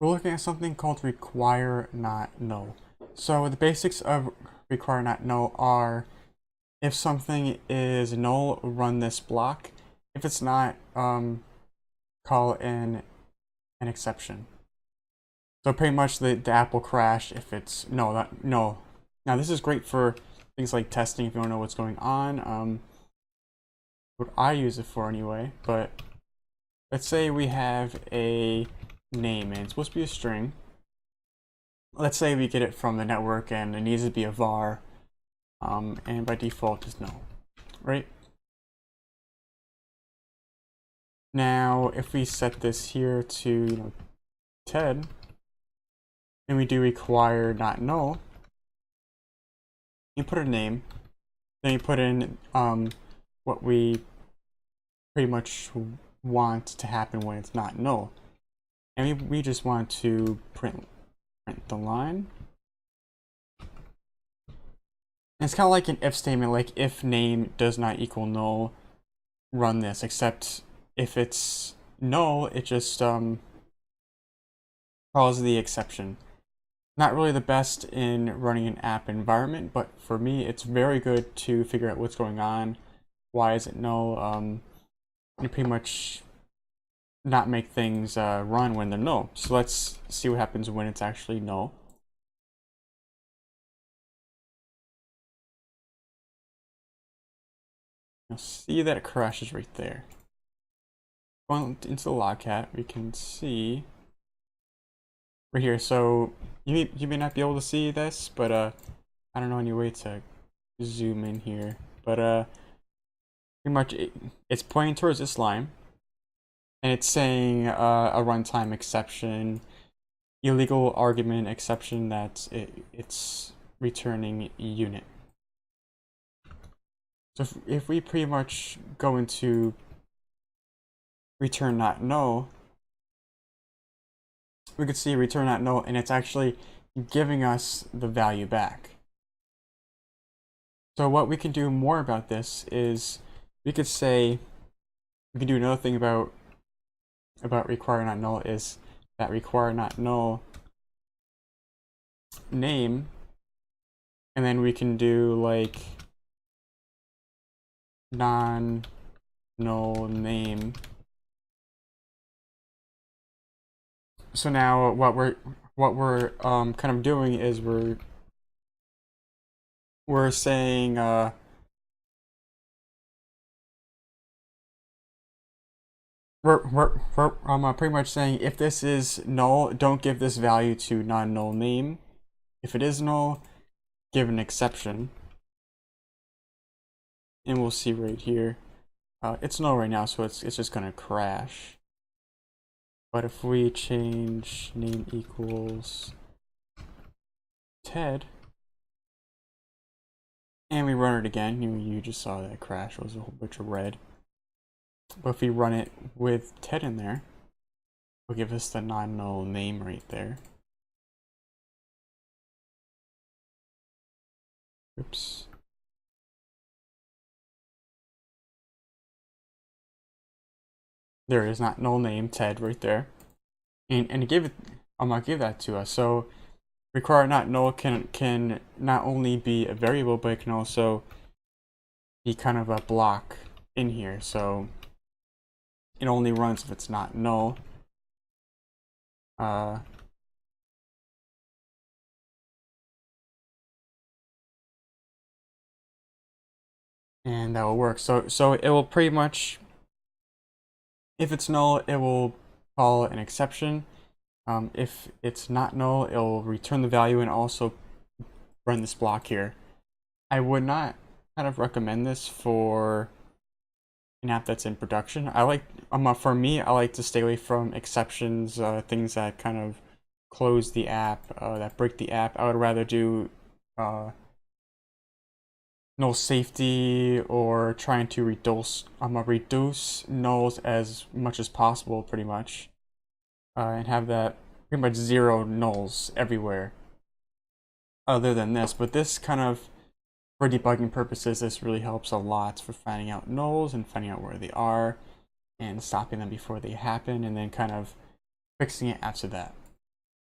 We're looking at something called requireNotNull. So the basics of requireNotNull are if something is null, run this block. If it's not, call in an exception. So pretty much the app will crash if it's no. Now this is great for things like testing if you don't know what's going on. What I use it for anyway, but let's say we have a name and it's supposed to be a string. Let's say we get it from the network and it needs to be a var, and by default is null, right? Now if we set this here to TED and we do require not null, you put a name, then you put in what we pretty much want to happen when it's not null, and we just want to print the line. And it's kind of like an if statement, like if name does not equal null, run this, except if it's null, it just calls the exception. Not really the best in running an app environment, but for me it's very good to figure out what's going on, why is it null, and pretty much not make things run when they're null. So let's see what happens when it's actually null. You'll see that it crashes right there. Going into the logcat, we can see right here. So you may not be able to see this, but I don't know any way to zoom in here. But pretty much it's pointing towards this line, and it's saying a runtime exception, illegal argument exception that it's returning unit. So if we pretty much go into return not null, we could see return not null, and it's actually giving us the value back. So what we can do more about this is we could say, we can do another thing about require not null is that require not null name, and then we can do like non-null name. So now what we're kind of doing is we're saying we're pretty much saying if this is null, don't give this value to non-null name. If it is null, give an exception. And we'll see right here, it's null right now, so it's just gonna crash. But if we change name equals TED and we run it again, you just saw that crash, it was a whole bunch of red. But if we run it with TED in there, it'll give us the non-null name right there. Oops. There it is, not null name, TED right there. And it gave it, I'm gonna give that to us. So require not null can not only be a variable, but it can also be kind of a block in here. So it only runs if it's not null. And that will work. So it will pretty much, if it's null, it will call an exception. If it's not null, it will return the value and also run this block here. I would not kind of recommend this for an app that's in production. I like, for me, I like to stay away from exceptions, things that kind of close the app, that break the app. I would rather do null safety or trying to reduce nulls as much as possible, pretty much, and have that pretty much zero nulls everywhere other than this. But this kind of, for debugging purposes, this really helps a lot for finding out nulls and finding out where they are and stopping them before they happen, and then kind of fixing it after that.